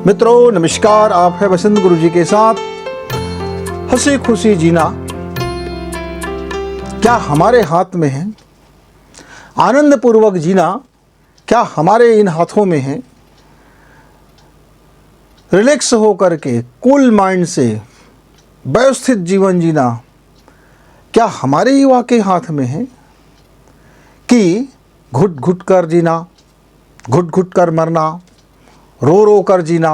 मित्रों नमस्कार, आप है बसंत गुरु जी के साथ। हंसी खुशी जीना क्या हमारे हाथ में है? आनंद पूर्वक जीना क्या हमारे इन हाथों में है? रिलैक्स होकर के कूल माइंड से व्यवस्थित जीवन जीना क्या हमारे युवा के हाथ में है? कि घुट घुट कर जीना, घुट घुट कर मरना, रो रो कर जीना,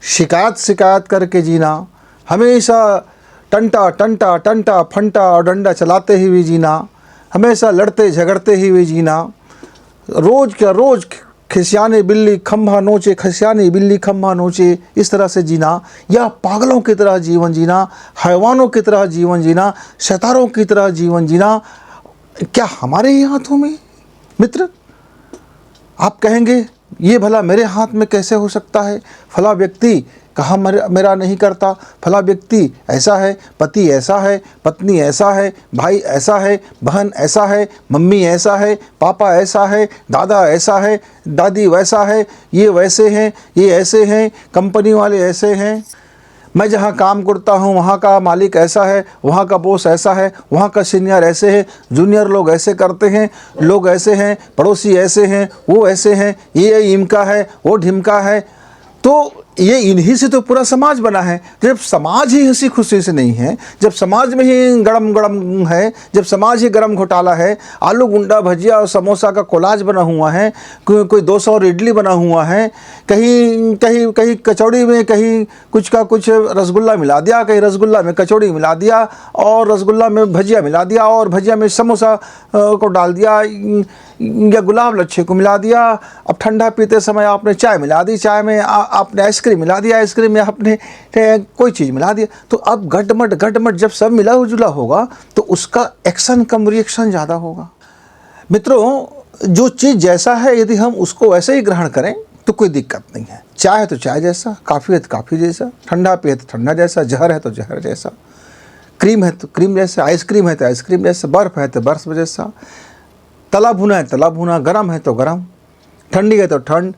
शिकायत शिकायत करके जीना, हमेशा टंटा टंटा टंटा फंटा और डंडा चलाते हुए जीना, हमेशा लड़ते झगड़ते हुए जीना, रोज़ का रोज़ खिसियाने बिल्ली खंभा नोचे, खिसियाने बिल्ली खंभा नोचे, इस तरह से जीना, या पागलों की तरह जीवन जीना, हैवानों की तरह जीवन जीना, शैतानों की तरह जीवन जीना क्या हमारे ही हाथों में? मित्र, आप कहेंगे ये भला मेरे हाथ में कैसे हो सकता है? फला व्यक्ति कहाँ मेरा नहीं करता, फला व्यक्ति ऐसा है, पति ऐसा है, पत्नी ऐसा है, भाई ऐसा है, बहन ऐसा है, मम्मी ऐसा है, पापा ऐसा है, दादा ऐसा है, दादी वैसा है, ये वैसे हैं, ये ऐसे हैं, कंपनी वाले ऐसे हैं, मैं जहाँ काम करता हूँ वहाँ का मालिक ऐसा है, वहाँ का बॉस ऐसा है, वहाँ का सीनियर ऐसे है, जूनियर लोग ऐसे करते हैं, लोग ऐसे हैं, पड़ोसी ऐसे हैं, वो ऐसे हैं, ये इमका है, वो ढिमका है। तो ये इन्हीं से तो पूरा समाज बना है। जब समाज ही हंसी खुशी से नहीं है, जब समाज में ही गरम गरम है, जब समाज ही गरम घोटाला है, आलू गुंडा भजिया और समोसा का कोलाज बना हुआ है, कोई 200 और इडली बना हुआ है, कहीं कहीं कहीं कचौड़ी में कहीं कुछ का कुछ रसगुल्ला मिला दिया, कहीं रसगुल्ला में कचौड़ी मिला दिया, और रसगुल्ला में भजिया मिला दिया, और भजिया में समोसा को डाल दिया, या गुलाब लच्छे को मिला दिया। अब ठंडा पीते समय आपने चाय मिला दी, चाय में आपने आइसक्रीम मिला दिया, आइसक्रीम में आपने कोई चीज़ मिला दिया। तो अब गटमट जब सब मिला जुला होगा तो उसका एक्शन कम रिएक्शन ज़्यादा होगा। मित्रों, जो चीज़ जैसा है यदि हम उसको वैसे ही ग्रहण करें तो कोई दिक्कत नहीं है। चाय है तो चाय जैसा, काफ़ी है तो काफ़ी जैसा, ठंडा पिए तो ठंडा जैसा, जहर है तो जहर जैसा, क्रीम है तो क्रीम जैसा, आइसक्रीम है तो आइसक्रीम जैसा, बर्फ़ है तो बर्फ़ जैसा, तला भुना है तला भुना, गरम है तो गरम, ठंडी है तो ठंड।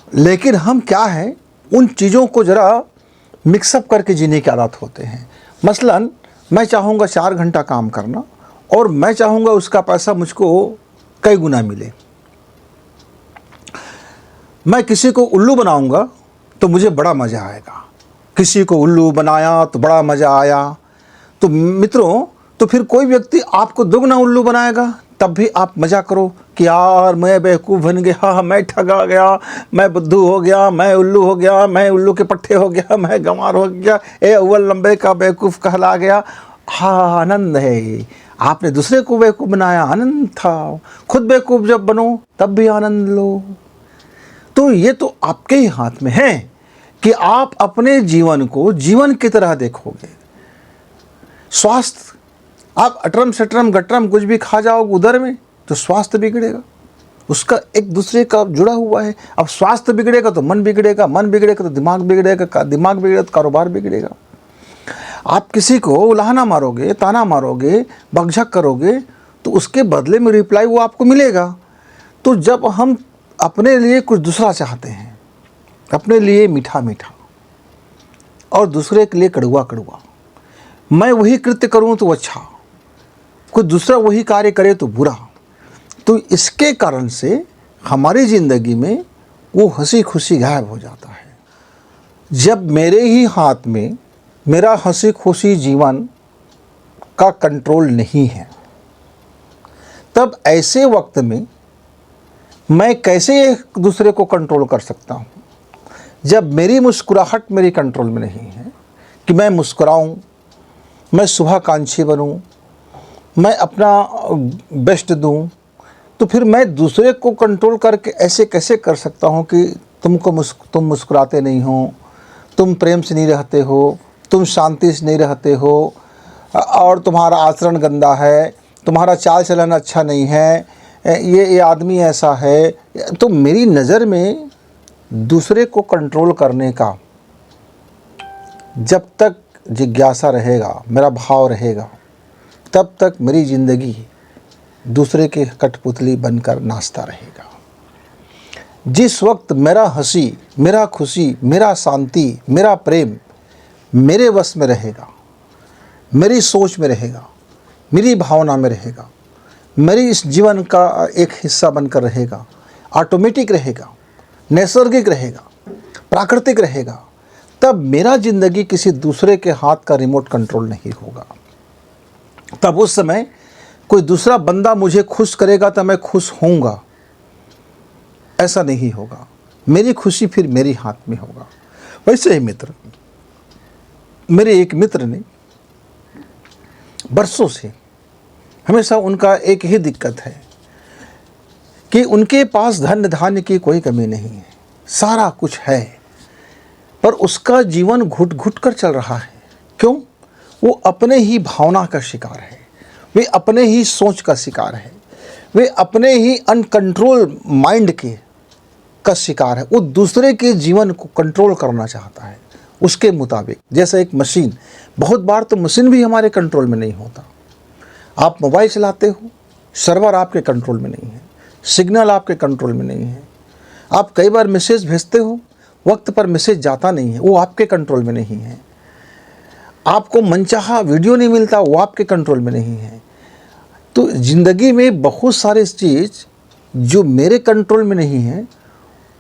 लेकिन हम क्या है, उन चीज़ों को ज़रा मिक्सअप करके जीने की आदत होते हैं। मसलन मैं चाहूँगा 4 घंटा काम करना, और मैं चाहूँगा उसका पैसा मुझको कई गुना मिले। मैं किसी को उल्लू बनाऊँगा तो मुझे बड़ा मज़ा आएगा, किसी को उल्लू बनाया तो बड़ा मज़ा आया। तो मित्रों, तो फिर कोई व्यक्ति आपको दुगना उल्लू बनाएगा, तब भी आप मज़ा करो कि यार मैं बेवकूफ़ बन गया, मैं ठगा गया, मैं बुद्धू हो गया, मैं उल्लू हो गया, मैं उल्लू के पट्टे हो गया, मैं गंवार हो गया, अव्वल लंबे का बेवकूफ़ कहला गया। हाँ, आनंद है। आपने दूसरे को बेवकूफ़ बनाया, आनंद था। खुद बेवकूफ़ जब बनो तब भी आनंद लो। तो ये तो आपके ही हाथ में है कि आप अपने जीवन को जीवन की तरह देखोगे। स्वास्थ्य, आप अटरम शटरम गटरम कुछ भी खा जाओगे उधर में तो स्वास्थ्य बिगड़ेगा, उसका एक दूसरे का जुड़ा हुआ है। अब स्वास्थ्य बिगड़ेगा तो मन बिगड़ेगा, मन बिगड़ेगा तो दिमाग बिगड़ेगा, दिमाग बिगड़ेगा तो कारोबार बिगड़ेगा। आप किसी को उलाहना मारोगे, ताना मारोगे, बकझक करोगे तो उसके बदले में रिप्लाई वो आपको मिलेगा। तो जब हम अपने लिए कुछ दूसरा चाहते हैं, अपने लिए मीठा मीठा और दूसरे के लिए कड़वा कड़वा, मैं वही कृत्य करूँ तो अच्छा, कोई दूसरा वही कार्य करे तो बुरा, तो इसके कारण से हमारी ज़िंदगी में वो हंसी खुशी गायब हो जाता है। जब मेरे ही हाथ में मेरा हंसी खुशी जीवन का कंट्रोल नहीं है, तब ऐसे वक्त में मैं कैसे एक दूसरे को कंट्रोल कर सकता हूँ? जब मेरी मुस्कुराहट मेरी कंट्रोल में नहीं है कि मैं मुस्कुराऊँ, मैं शुभाकांक्षी बनूँ, मैं अपना बेस्ट दूं, तो फिर मैं दूसरे को कंट्रोल करके ऐसे कैसे कर सकता हूं कि तुम मुस्कुराते नहीं हो, तुम प्रेम से नहीं रहते हो, तुम शांति से नहीं रहते हो, और तुम्हारा आचरण गंदा है, तुम्हारा चाल चलन अच्छा नहीं है, ये आदमी ऐसा है। तो मेरी नज़र में दूसरे को कंट्रोल करने का जब तक जिज्ञासा रहेगा, मेरा भाव रहेगा, तब तक मेरी ज़िंदगी दूसरे के कठपुतली बनकर नाचता रहेगा। जिस वक्त मेरा हंसी, मेरा खुशी, मेरा शांति, मेरा प्रेम मेरे वश में रहेगा, मेरी सोच में रहेगा, मेरी भावना में रहेगा, मेरी इस जीवन का एक हिस्सा बनकर रहेगा, ऑटोमेटिक रहेगा, नैसर्गिक रहेगा, प्राकृतिक रहेगा, तब मेरा ज़िंदगी किसी दूसरे के हाथ का रिमोट कंट्रोल नहीं होगा। तब उस समय कोई दूसरा बंदा मुझे खुश करेगा तो मैं खुश होऊंगा, ऐसा नहीं होगा। मेरी खुशी फिर मेरे हाथ में होगा। वैसे ही मित्र, मेरे एक मित्र ने बरसों से हमेशा उनका एक ही दिक्कत है कि उनके पास धन धान्य की कोई कमी नहीं है, सारा कुछ है, पर उसका जीवन घुट घुट कर चल रहा है। क्यों? वो अपने ही भावना का शिकार है, वे अपने ही सोच का शिकार है, वे अपने ही अनकंट्रोल माइंड का शिकार है। वो दूसरे के जीवन को कंट्रोल करना चाहता है उसके मुताबिक। जैसे एक मशीन, बहुत बार तो मशीन भी हमारे कंट्रोल में नहीं होता। आप मोबाइल चलाते हो, सर्वर आपके कंट्रोल में नहीं है, सिग्नल आपके कंट्रोल में नहीं है। आप कई बार मैसेज भेजते हो, वक्त पर मैसेज जाता नहीं है, वो आपके कंट्रोल में नहीं है। आपको मनचाहा वीडियो नहीं मिलता, वो आपके कंट्रोल में नहीं है। तो ज़िंदगी में बहुत सारे चीज़ जो मेरे कंट्रोल में नहीं है,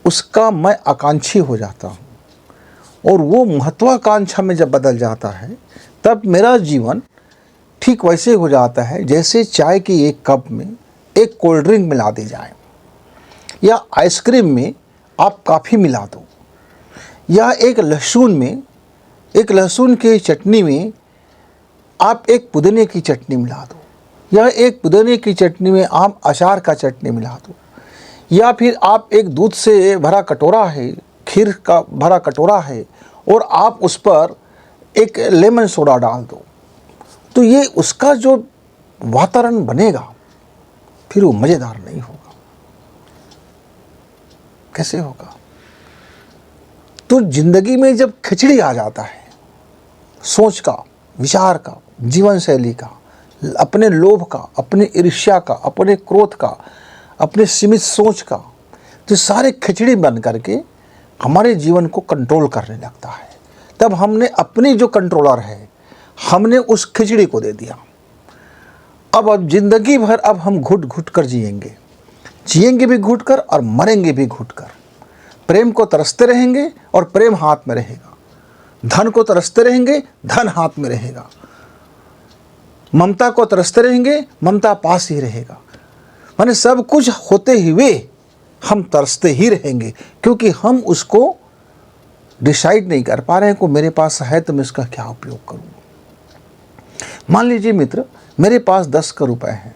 उसका मैं आकांक्षी हो जाता हूँ, और वो महत्वाकांक्षा में जब बदल जाता है तब मेरा जीवन ठीक वैसे हो जाता है जैसे चाय की एक कप में एक कोल्ड ड्रिंक मिला दी जाए, या आइसक्रीम में आप कॉफ़ी मिला दो, या एक लहसुन की चटनी में आप एक पुदीने की चटनी मिला दो, या एक पुदीने की चटनी में आप अचार का चटनी मिला दो, या फिर आप एक दूध से भरा कटोरा है, खीर का भरा कटोरा है, और आप उस पर एक लेमन सोडा डाल दो, तो ये उसका जो वातावरण बनेगा फिर वो मज़ेदार नहीं होगा। कैसे होगा? तो ज़िंदगी में जब खिचड़ी आ जाता है, सोच का, विचार का, जीवन शैली का, अपने लोभ का, अपने ईर्ष्या का, अपने क्रोध का, अपने सीमित सोच का, तो सारे खिचड़ी बन करके हमारे जीवन को कंट्रोल करने लगता है। तब हमने अपनी जो कंट्रोलर है, हमने उस खिचड़ी को दे दिया। अब ज़िंदगी भर अब हम घुट घुट कर जिएंगे भी घुट कर और मरेंगे भी घुट कर। प्रेम को तरसते रहेंगे और प्रेम हाथ में रहेगा, धन को तरसते रहेंगे, धन हाथ में रहेगा, ममता को तरसते रहेंगे, ममता पास ही रहेगा। माने सब कुछ होते हुए हम तरसते ही रहेंगे, क्योंकि हम उसको डिसाइड नहीं कर पा रहे हैं को मेरे पास है तो मैं इसका क्या उपयोग करूँ। मान लीजिए मित्र, मेरे पास 10 का रुपये है,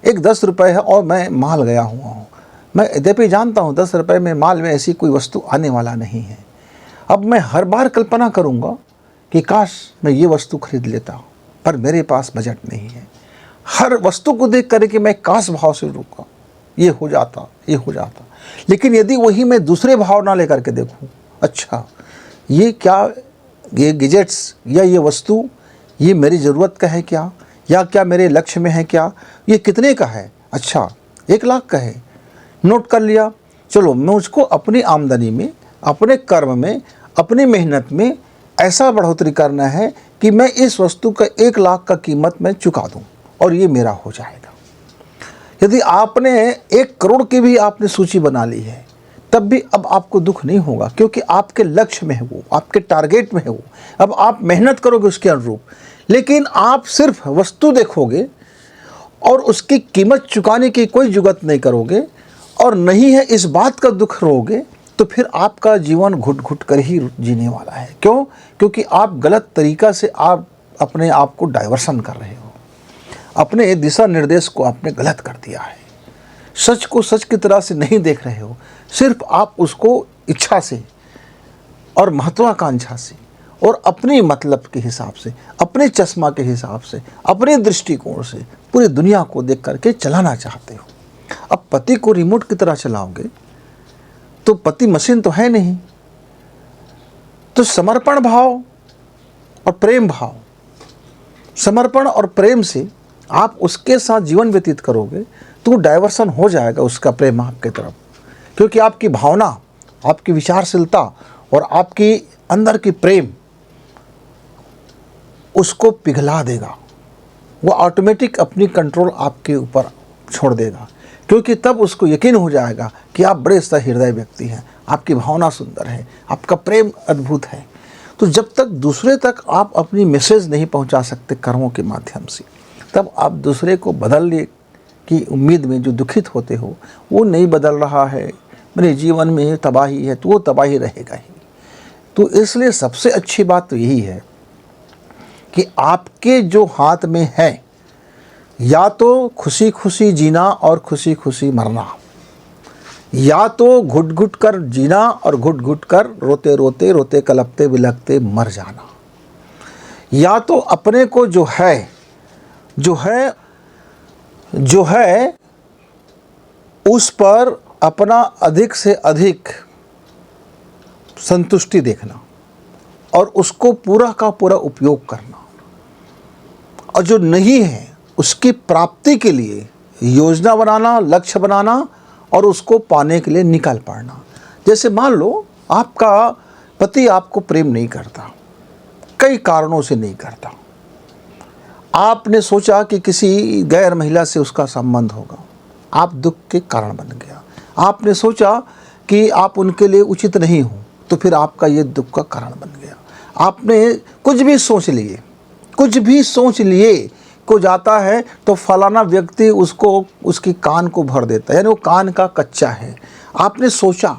एक 10 रुपये है और मैं माल गया हुआ हूँ। मैं यद्यपि जानता हूँ 10 रुपये में माल में ऐसी कोई वस्तु आने वाला नहीं है। अब मैं हर बार कल्पना करूँगा कि काश मैं ये वस्तु खरीद लेता हूँ, पर मेरे पास बजट नहीं है। हर वस्तु को देख कर के मैं काश भाव से रुका, ये हो जाता, ये हो जाता। लेकिन यदि वही मैं दूसरे भाव ना लेकर के देखूं, अच्छा ये क्या, ये गैजेट्स या ये वस्तु ये मेरी ज़रूरत का है क्या, या क्या मेरे लक्ष्य में है क्या, ये कितने का है, अच्छा 1 लाख का है, नोट कर लिया। चलो मैं उसको अपनी आमदनी में, अपने कर्म में, अपनी मेहनत में ऐसा बढ़ोतरी करना है कि मैं इस वस्तु का 1 लाख का कीमत मैं चुका दूं और ये मेरा हो जाएगा। यदि आपने 1 करोड़ की भी आपने सूची बना ली है, तब भी अब आपको दुख नहीं होगा, क्योंकि आपके लक्ष्य में है वो, आपके टारगेट में है वो। अब आप मेहनत करोगे उसके अनुरूप, लेकिन आप सिर्फ वस्तु देखोगे और उसकी कीमत चुकाने की कोई जुगत नहीं करोगे और नहीं है इस बात का दुख रोगे, तो फिर आपका जीवन घुट घुट कर ही जीने वाला है। क्यों? क्योंकि आप गलत तरीक़ा से आप अपने आप को डाइवर्सन कर रहे हो, अपने दिशा निर्देश को आपने गलत कर दिया है। सच को सच की तरह से नहीं देख रहे हो, सिर्फ आप उसको इच्छा से और महत्वाकांक्षा से और अपने मतलब के हिसाब से, अपने चश्मा के हिसाब से, अपने दृष्टिकोण से पूरी दुनिया को देख करके चलाना चाहते हो। अब पति को रिमोट की तरह चलाओगे तो पति मशीन तो है नहीं। तो समर्पण भाव और प्रेम भाव, समर्पण और प्रेम से आप उसके साथ जीवन व्यतीत करोगे तो डाइवर्सन हो जाएगा उसका प्रेम आपके तरफ, क्योंकि आपकी भावना, आपकी विचारशीलता और आपकी अंदर की प्रेम उसको पिघला देगा। वो ऑटोमेटिक अपनी कंट्रोल आपके ऊपर छोड़ देगा, क्योंकि तब उसको यकीन हो जाएगा कि आप बड़े सहृदय व्यक्ति हैं, आपकी भावना सुंदर है, आपका प्रेम अद्भुत है। तो जब तक दूसरे तक आप अपनी मैसेज नहीं पहुंचा सकते कर्मों के माध्यम से, तब आप दूसरे को बदलने की उम्मीद में जो दुखित होते हो, वो नहीं बदल रहा है, मेरे जीवन में तबाही है, तो वो तबाही रहेगा ही। तो इसलिए सबसे अच्छी बात तो यही है कि आपके जो हाथ में है, या तो खुशी खुशी जीना और खुशी खुशी मरना, या तो घुट घुट कर जीना और घुट घुट कर रोते रोते रोते कलपते बिलखते मर जाना, या तो अपने को जो है उस पर अपना अधिक से अधिक संतुष्टि देखना और उसको पूरा का पूरा उपयोग करना, और जो नहीं है उसकी प्राप्ति के लिए योजना बनाना, लक्ष्य बनाना और उसको पाने के लिए निकल पड़ना। जैसे मान लो आपका पति आपको प्रेम नहीं करता, कई कारणों से नहीं करता। आपने सोचा कि किसी गैर महिला से उसका संबंध होगा, आप दुख के कारण बन गया। आपने सोचा कि आप उनके लिए उचित नहीं हो, तो फिर आपका ये दुख का कारण बन गया। आपने कुछ भी सोच लिए को जाता है तो फलाना व्यक्ति उसको उसकी कान को भर देता है, यानी वो कान का कच्चा है। आपने सोचा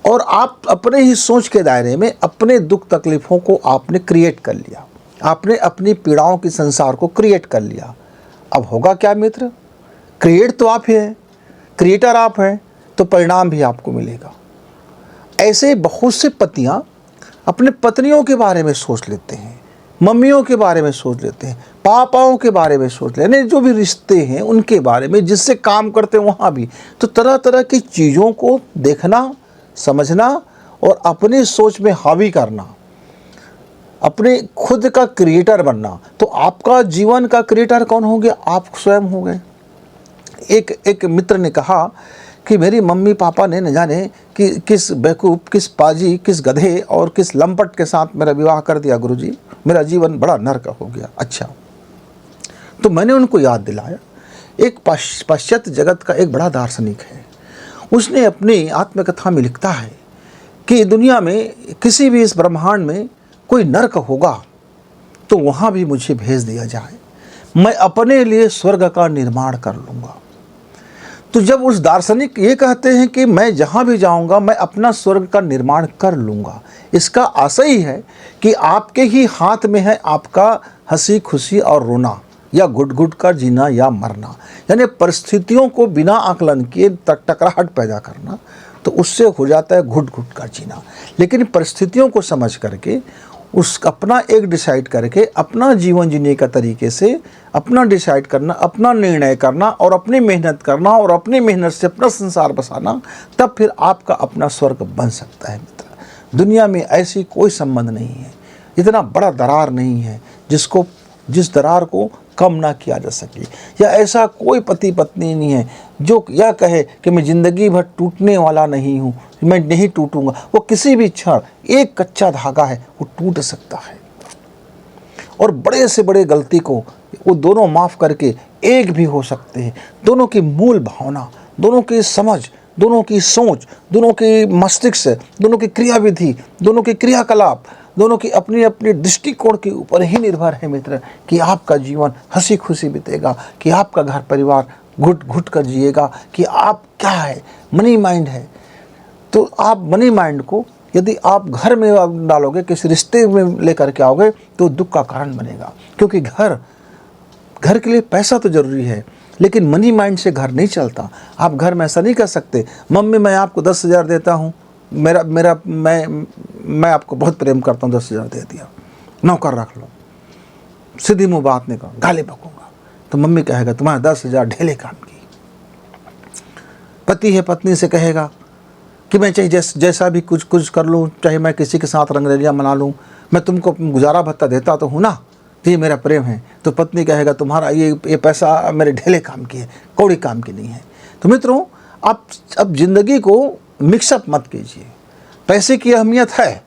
और आप अपने ही सोच के दायरे में अपने दुख तकलीफ़ों को आपने क्रिएट कर लिया, आपने अपनी पीड़ाओं के संसार को क्रिएट कर लिया। अब होगा क्या मित्र? क्रिएट तो आप ही हैं, क्रिएटर आप हैं, तो परिणाम भी आपको मिलेगा। ऐसे बहुत से पतियां अपने पत्नियों के बारे में सोच लेते हैं, मम्मियों के बारे में सोच लेते हैं, पापाओं के बारे में सोच लेते हैं, जो भी रिश्ते हैं उनके बारे में, जिससे काम करते हैं वहाँ भी। तो तरह तरह की चीज़ों को देखना, समझना और अपनी सोच में हावी करना, अपने खुद का क्रिएटर बनना। तो आपका जीवन का क्रिएटर कौन हो गया? आप स्वयं हो गए। एक मित्र ने कहा कि मेरी मम्मी पापा ने न जाने कि किस बेवकूफ़, किस पाजी, किस गधे और किस लंपट के साथ मेरा विवाह कर दिया गुरुजी, मेरा जीवन बड़ा नरक हो गया। अच्छा, तो मैंने उनको याद दिलाया, एक पाश्चात्य जगत का एक बड़ा दार्शनिक है, उसने अपनी आत्मकथा में लिखता है कि दुनिया में किसी भी इस ब्रह्मांड में कोई नरक होगा तो वहाँ भी मुझे भेज दिया जाए, मैं अपने लिए स्वर्ग का निर्माण कर लूँगा। तो जब उस दार्शनिक ये कहते हैं कि मैं जहाँ भी जाऊँगा मैं अपना स्वर्ग का निर्माण कर लूँगा, इसका आशय ही है कि आपके ही हाथ में है आपका हंसी खुशी और रोना, या घुट घुट कर जीना या मरना। यानी परिस्थितियों को बिना आकलन किए टकराहट पैदा करना, तो उससे हो जाता है घुट घुट कर जीना। लेकिन परिस्थितियों को समझ करके अपना एक डिसाइड करके अपना जीवन जीने का तरीके से अपना डिसाइड करना, अपना निर्णय करना और अपनी मेहनत करना और अपनी मेहनत से अपना संसार बसाना, तब फिर आपका अपना स्वर्ग बन सकता है मित्र। दुनिया में ऐसी कोई संबंध नहीं है, इतना बड़ा दरार नहीं है जिस दरार को कम ना किया जा सके, या ऐसा कोई पति पत्नी नहीं है जो यह कहे कि मैं ज़िंदगी भर टूटने वाला नहीं हूँ, मैं नहीं टूटूंगा। वो किसी भी क्षण एक कच्चा धागा है, वो टूट सकता है। और बड़े से बड़े गलती को वो दोनों माफ़ करके एक भी हो सकते हैं। दोनों की मूल भावना, दोनों की समझ, दोनों की सोच, दोनों की मस्तिष्क, दोनों की क्रियाविधि, दोनों के क्रियाकलाप, दोनों की अपनी अपनी दृष्टिकोण के ऊपर ही निर्भर है मित्र, कि आपका जीवन हंसी खुशी बीतेगा, कि आपका घर परिवार घुट घुट कर जिएगा, कि आप क्या है, मनी माइंड है। तो आप मनी माइंड को यदि आप घर में डालोगे, किसी रिश्ते में लेकर के आओगे, तो दुख का कारण बनेगा। क्योंकि घर के लिए पैसा तो ज़रूरी है, लेकिन मनी माइंड से घर नहीं चलता। आप घर में ऐसा नहीं कर सकते, मम्मी मैं आपको 10,000 देता हूँ, मैं आपको बहुत प्रेम करता हूँ, 10,000 दे दिया, नौकर रख लो, सीधी मुँह बात नहीं करूँ, गाली बकूँगा। तो मम्मी कहेगा तुम्हारे 10,000 ढेले काम की। पति है पत्नी से कहेगा कि मैं चाहे जैसा भी कुछ कर लूँ, चाहे मैं किसी के साथ रंगरेलियाँ मना लूँ, मैं तुमको गुजारा भत्ता देता तो हूँ ना, ये मेरा प्रेम है। तो पत्नी कहेगा तुम्हारा ये पैसा मेरे ढेले काम की है, कौड़ी काम की नहीं है। तो मित्रों, आप अब ज़िंदगी को मिक्सअप मत कीजिए। पैसे की अहमियत है,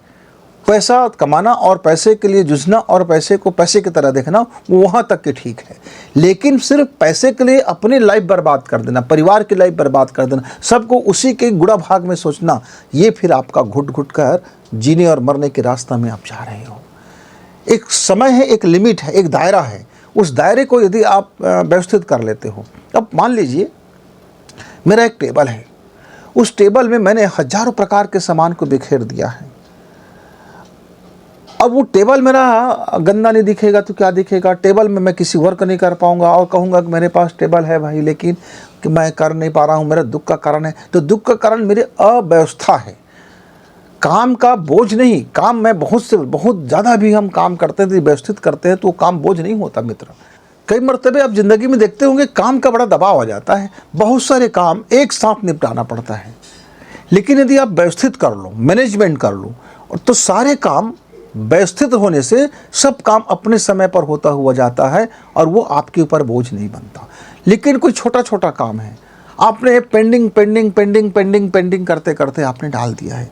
पैसा कमाना और पैसे के लिए जूझना और पैसे को पैसे की तरह देखना, वो वहाँ तक के ठीक है। लेकिन सिर्फ पैसे के लिए अपनी लाइफ बर्बाद कर देना, परिवार की लाइफ बर्बाद कर देना, सबको उसी के गुड़ा भाग में सोचना, ये फिर आपका घुट घुट कर जीने और मरने के रास्ता में आप जा रहे हो। एक समय है, एक लिमिट है, एक दायरा है, उस दायरे को यदि आप व्यवस्थित कर लेते हो। अब मान लीजिए मेरा एक टेबल है, उस टेबल में मैंने हजारों प्रकार के सामान को बिखेर दिया है। अब वो टेबल मेरा गंदा नहीं दिखेगा तो क्या दिखेगा? टेबल में मैं किसी वर्क नहीं कर पाऊंगा और कहूँगा कि मेरे पास टेबल है भाई, लेकिन कि मैं कर नहीं पा रहा हूँ, मेरा दुख का कारण है। तो दुख का कारण मेरी अव्यवस्था है, काम का बोझ नहीं। काम में बहुत ज़्यादा भी हम काम करते हैं, व्यवस्थित करते हैं तो काम बोझ नहीं होता मित्र। कई मरतबे आप ज़िंदगी में देखते होंगे काम का बड़ा दबाव आ जाता है, बहुत सारे काम एक साथ निपटाना पड़ता है। लेकिन यदि आप व्यवस्थित कर लो, मैनेजमेंट कर लो, तो सारे काम व्यवस्थित होने से सब काम अपने समय पर होता हुआ जाता है और वो आपके ऊपर बोझ नहीं बनता। लेकिन कोई छोटा छोटा काम है, आपने pending pending pending pending pending करते करते आपने डाल दिया है,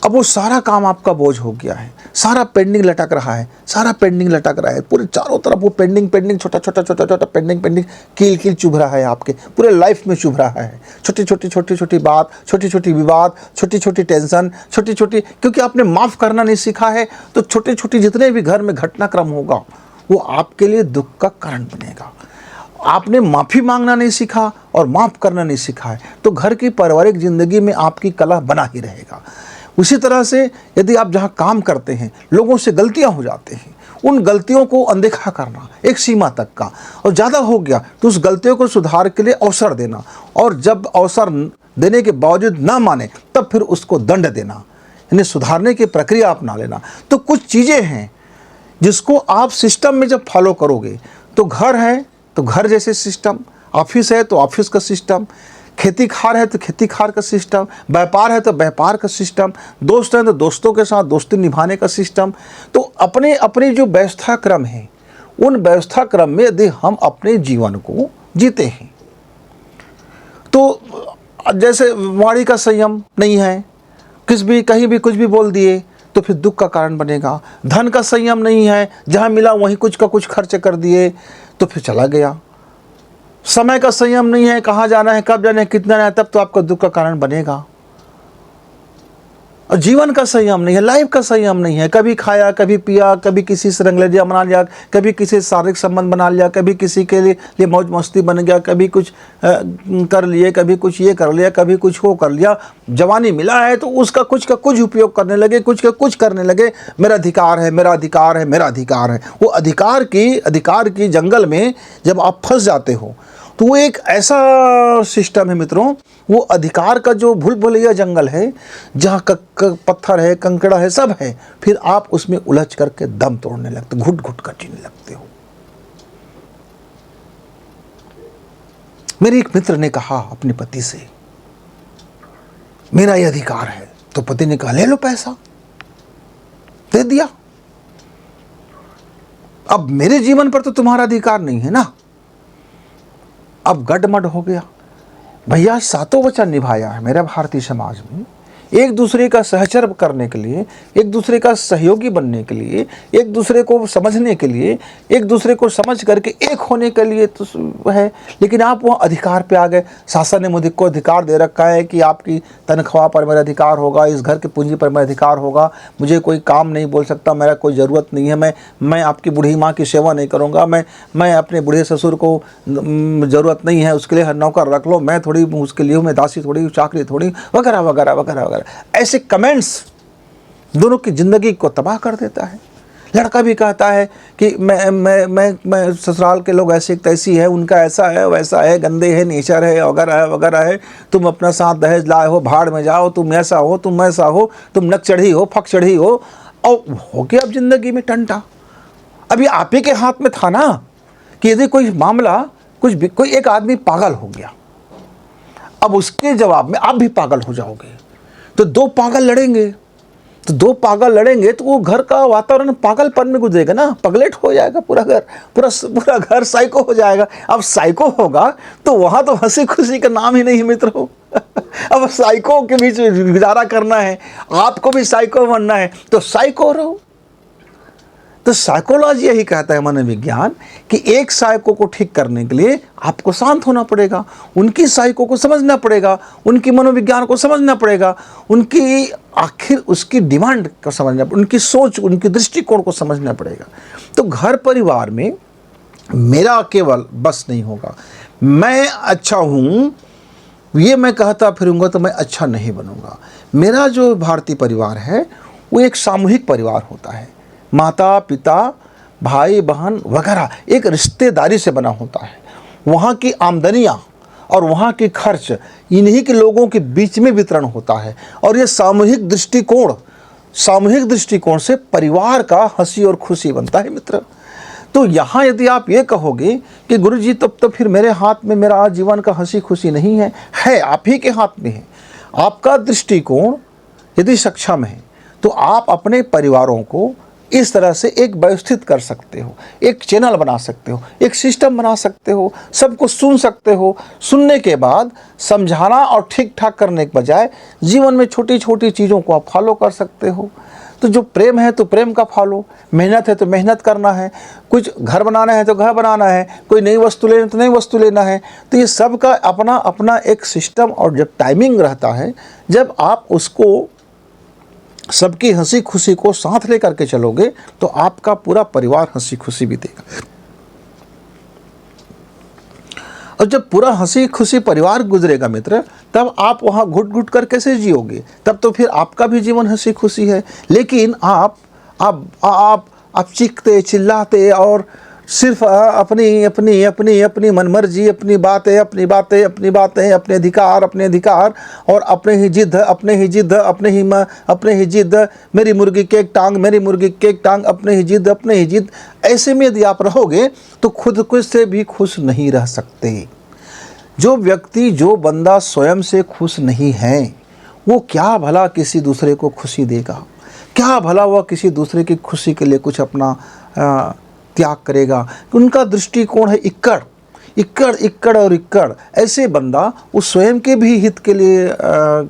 अब वो सारा काम आपका बोझ हो गया है, सारा पेंडिंग लटक रहा है, सारा पेंडिंग लटक रहा है, पूरे चारों तरफ वो पेंडिंग पेंडिंग छोटा छोटा छोटा छोटा पेंडिंग पेंडिंग कील कील चुभ रहा है, आपके पूरे लाइफ में चुभ रहा है। छोटी छोटी छोटी छोटी बात, छोटी छोटी विवाद, छोटी छोटी टेंशन, छोटी छोटी, क्योंकि आपने माफ़ करना नहीं सीखा है तो छोटे छोटे जितने भी घर में घटनाक्रम होगा वो आपके लिए दुख का कारण बनेगा। आपने माफ़ी मांगना नहीं सीखा और माफ़ करना नहीं सीखा है तो घर की पारिवारिक ज़िंदगी में आपकी कलह बना ही रहेगा। उसी तरह से यदि आप जहाँ काम करते हैं लोगों से गलतियाँ हो जाते हैं, उन गलतियों को अनदेखा करना एक सीमा तक का, और ज़्यादा हो गया तो उस गलतियों को सुधार के लिए अवसर देना, और जब अवसर देने के बावजूद ना माने तब फिर उसको दंड देना, यानी सुधारने की प्रक्रिया अपना लेना। तो कुछ चीज़ें हैं जिसको आप सिस्टम में जब फॉलो करोगे तो घर है तो घर जैसे सिस्टम, ऑफिस है तो ऑफिस का सिस्टम, खेती खार है तो खेती खार का सिस्टम, व्यापार है तो व्यापार का सिस्टम, दोस्त हैं तो दोस्तों के साथ दोस्ती निभाने का सिस्टम। तो अपने अपने जो व्यवस्था क्रम है, उन व्यवस्था क्रम में यदि हम अपने जीवन को जीते हैं तो जैसे वाणी का संयम नहीं है, कहीं भी कुछ भी बोल दिए तो फिर दुख का कारण बनेगा। धन का संयम नहीं है, जहाँ मिला वहीं कुछ का कुछ खर्च कर दिए तो फिर चला गया। समय का संयम नहीं है, कहाँ जाना है, कब जाना है, कितना जाना है, तब तो आपका दुख का कारण बनेगा। और जीवन का संयम नहीं है, लाइफ का संयम नहीं है, कभी खाया कभी पिया, कभी किसी से रंगलेजा बना लिया, कभी किसी शारीरिक संबंध बना लिया, कभी किसी के लिए मौज मस्ती बन गया, कभी कुछ कर लिए, कभी कुछ ये कर लिया, कभी कुछ वो कर लिया। जवानी मिला है तो उसका कुछ का कुछ उपयोग करने लगे, कुछ का कुछ करने लगे। मेरा अधिकार है, मेरा अधिकार है, मेरा अधिकार है। वो अधिकार की जंगल में जब आप फंस जाते हो तो वो एक ऐसा सिस्टम है मित्रों, वो अधिकार का जो भूल भुलैया जंगल है जहाँ पत्थर है, कंकड़ा है, सब है, फिर आप उसमें उलझ करके दम तोड़ने लगते, घुट घुट कर जीने लगते हो। मेरे एक मित्र ने कहा अपने पति से, मेरा ये अधिकार है, तो पति ने कहा ले लो पैसा, दे दिया। अब मेरे जीवन पर तो तुम्हारा अधिकार नहीं है ना। अब गडमड हो गया। भैया सातों वचन निभाया है मेरा भारतीय समाज में, एक दूसरे का सहचर करने के लिए, एक दूसरे का सहयोगी बनने के लिए, एक दूसरे को समझने के लिए, एक दूसरे को समझ करके एक होने के लिए तो है। लेकिन आप वहाँ अधिकार पे आ गए। शासन ने मुझे को अधिकार दे रखा है कि आपकी तनख्वाह पर मेरा अधिकार होगा, इस घर की पूंजी पर मेरा अधिकार होगा, मुझे कोई काम नहीं बोल सकता, मेरा कोई ज़रूरत नहीं है, मैं आपकी बूढ़ी माँ की सेवा नहीं करूँगा, मैं अपने बूढ़े ससुर को ज़रूरत नहीं है, उसके लिए नौकर रख लो, मैं थोड़ी उसके लिए मैं दासी थोड़ी, चाकरी थोड़ी, वगैरह वगैरह वगैरह वगैरह। ऐसे कमेंट्स दोनों की जिंदगी को तबाह कर देता है। लड़का भी कहता है कि मैं ससुराल के लोग ऐसे तैसी है, उनका ऐसा है वैसा है, गंदे है, नेचर है, वगैरह है वगैरह है, तुम अपना साथ दहेज लाए हो, भाड़ में जाओ, तुम ऐसा हो, तुम ऐसा हो, तुम नक चढ़ी हो, फक चढ़ी हो, और हो गया अब जिंदगी में टंटा। अभी आप ही के हाथ में था ना कि यदि कोई मामला कोई एक आदमी पागल हो गया, अब उसके जवाब में आप भी पागल हो जाओगे, तो दो पागल लड़ेंगे, तो वो घर का वातावरण पागलपन में गुजरेगा ना, पगलेट हो जाएगा पूरा घर साइको हो जाएगा। अब साइको होगा तो वहाँ तो हंसी खुशी का नाम ही नहीं मित्रों। अब साइको के बीच में गुजारा करना है, आपको भी साइको बनना है, तो साइको रहो। तो साइकोलॉजी यही कहता है, मनोविज्ञान, कि एक साइको को ठीक करने के लिए आपको शांत होना पड़ेगा, उनकी साइको को समझना पड़ेगा, उनकी मनोविज्ञान को समझना पड़ेगा, उनकी आखिर उसकी डिमांड को समझना पड़ेगा, उनकी सोच, उनकी दृष्टिकोण को समझना पड़ेगा। तो घर परिवार में मेरा केवल बस नहीं होगा, मैं अच्छा हूँ ये मैं कहता फिरूंगा तो मैं अच्छा नहीं बनूंगा। मेरा जो भारतीय परिवार है वो एक सामूहिक परिवार होता है, माता पिता भाई बहन वगैरह एक रिश्तेदारी से बना होता है। वहाँ की आमदनियाँ और वहाँ के खर्च इन्हीं के लोगों के बीच में वितरण होता है। और ये सामूहिक दृष्टिकोण से परिवार का हंसी और खुशी बनता है मित्र। तो यहाँ यदि आप ये कहोगे कि गुरुजी तब तो फिर मेरे हाथ में मेरा जीवन का हंसी खुशी नहीं है, आप ही के हाथ में है। आपका दृष्टिकोण यदि सक्षम है तो आप अपने परिवारों को इस तरह से एक व्यवस्थित कर सकते हो, एक चैनल बना सकते हो, एक सिस्टम बना सकते हो, सबको सुन सकते हो। सुनने के बाद समझाना और ठीक ठाक करने के बजाय जीवन में छोटी छोटी चीज़ों को आप फॉलो कर सकते हो। तो जो प्रेम है तो प्रेम का फॉलो, मेहनत है तो मेहनत करना है, कुछ घर बनाना है तो घर बनाना है, कोई नई वस्तु लेना तो नई वस्तु लेना है। तो ये सब का अपना अपना एक सिस्टम और जब टाइमिंग रहता है, जब आप उसको सबकी हंसी खुशी को साथ ले करके चलोगे तो आपका पूरा परिवार हंसी खुशी भी देगा। और जब पूरा हंसी खुशी परिवार गुजरेगा मित्र, तब आप वहाँ घुट घुट कर कैसे जियोगे? तब तो फिर आपका भी जीवन हंसी खुशी है। लेकिन आप चीखते चिल्लाते और सिर्फ अपनी मनमर्जी, अपनी बातें, अपने अधिकार और अपने ही जिद, मेरी मुर्गी केक टांग, अपने ही जिद, ऐसे में यदि आप रहोगे तो खुद से भी खुश नहीं रह सकते। जो बंदा स्वयं से खुश नहीं है वो क्या भला किसी दूसरे को खुशी देगा? क्या भला वह किसी दूसरे की खुशी के लिए कुछ अपना त्याग करेगा? उनका दृष्टिकोण है इक्कड़। ऐसे बंदा उस स्वयं के भी हित के लिए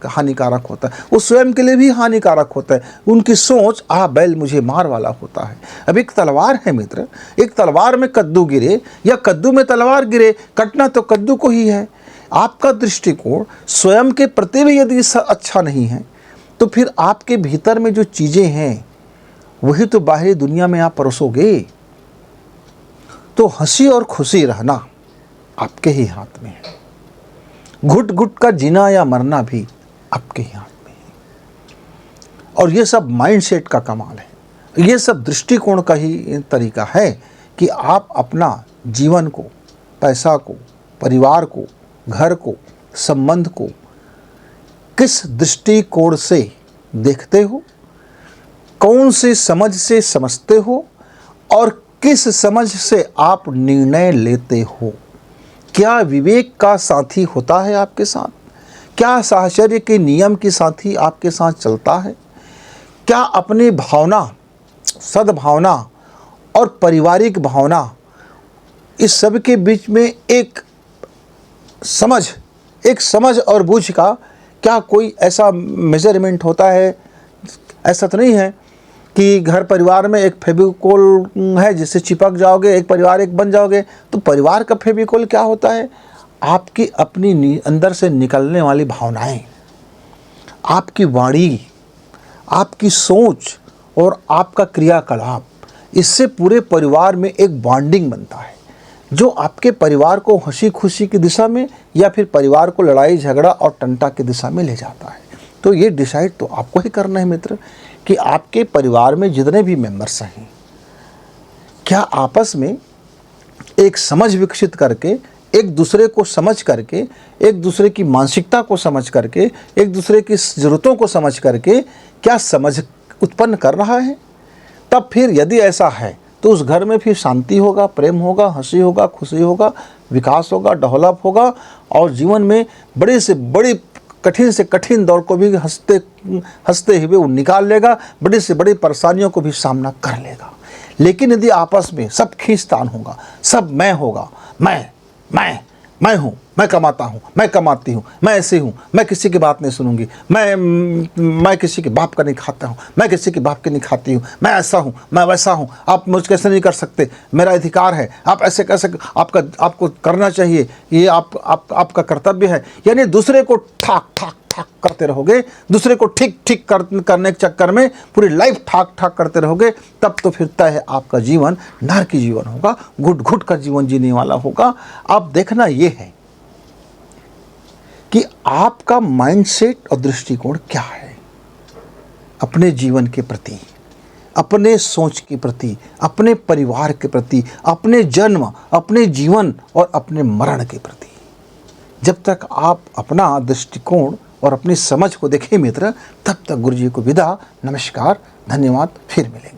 हानिकारक होता है, उस स्वयं के लिए भी हानिकारक होता है। उनकी सोच बैल मुझे मार वाला होता है। अब एक तलवार है मित्र, एक तलवार में कद्दू गिरे या कद्दू में तलवार गिरे, कटना तो कद्दू को ही है। आपका दृष्टिकोण स्वयं के प्रति भी यदि अच्छा नहीं है तो फिर आपके भीतर में जो चीज़ें हैं वही तो बाहरी दुनिया में आप परोसोगे। तो हंसी और खुशी रहना आपके ही हाथ में है। घुट घुट का जीना या मरना भी आपके ही हाथ में है। और ये सब माइंडसेट का कमाल है, ये सब दृष्टिकोण का ही तरीका है कि आप अपना जीवन को, पैसा को, परिवार को, घर को, संबंध को किस दृष्टिकोण से देखते हो, कौन से समझ से समझते हो और किस समझ से आप निर्णय लेते हो। क्या विवेक का साथी होता है आपके साथ? क्या साहचर्य के नियम के साथी आपके साथ चलता है? क्या अपनी भावना, सद्भावना और पारिवारिक भावना, इस सब के बीच में एक समझ और बूझ का क्या कोई ऐसा मेजरमेंट होता है? ऐसा तो नहीं है कि घर परिवार में एक फेविकोल है जिससे चिपक जाओगे, एक परिवार एक बन जाओगे। तो परिवार का फेविकोल क्या होता है? आपकी अपनी अंदर से निकलने वाली भावनाएं, आपकी वाणी, आपकी सोच और आपका क्रियाकलाप, इससे पूरे परिवार में एक बॉन्डिंग बनता है जो आपके परिवार को हंसी खुशी की दिशा में या फिर परिवार को लड़ाई झगड़ा और टंटा की दिशा में ले जाता है। तो ये डिसाइड तो आपको ही करना है मित्र कि आपके परिवार में जितने भी मेंबर्स हैं, क्या आपस में एक समझ विकसित करके, एक दूसरे को समझ करके, एक दूसरे की मानसिकता को समझ करके, एक दूसरे की ज़रूरतों को समझ करके क्या समझ उत्पन्न कर रहा है? तब फिर यदि ऐसा है तो उस घर में फिर शांति होगा, प्रेम होगा, हंसी होगा, खुशी होगा, विकास होगा, डेवलप होगा और जीवन में बड़े से बड़ी, कठिन से कठिन दौर को भी हंसते हुए वो निकाल लेगा, बड़ी से बड़ी परेशानियों को भी सामना कर लेगा। लेकिन यदि आपस में सब खींचतान होगा, सब मैं होगा, मैं मैं हूँ, मैं कमाता हूँ, मैं कमाती हूँ, मैं ऐसे हूँ, मैं किसी की बात नहीं सुनूंगी, मैं किसी के बाप का नहीं खाता हूँ, मैं किसी के बाप की नहीं खाती हूँ, मैं ऐसा हूँ, मैं वैसा हूँ, आप मुझ कैसे नहीं कर सकते, मेरा अधिकार है, आप ऐसे कैसे, आपको करना चाहिए, ये आपका कर्तव्य है। यानी दूसरे को ठाक ठाक ठाक करते रहोगे, दूसरे को ठीक ठीक करने के चक्कर में पूरी लाइफ ठाक ठाक करते रहोगे, तब तो फिर तय है आपका जीवन नरकी जीवन होगा, घुट घुट कर जीवन जीने वाला होगा। अब देखना ये है कि आपका माइंडसेट और दृष्टिकोण क्या है अपने जीवन के प्रति, अपने सोच के प्रति, अपने परिवार के प्रति, अपने जन्म, अपने जीवन और अपने मरण के प्रति। जब तक आप अपना दृष्टिकोण और अपनी समझ को देखें मित्र, तब तक गुरु जी को विदा, नमस्कार, धन्यवाद, फिर मिलेंगे।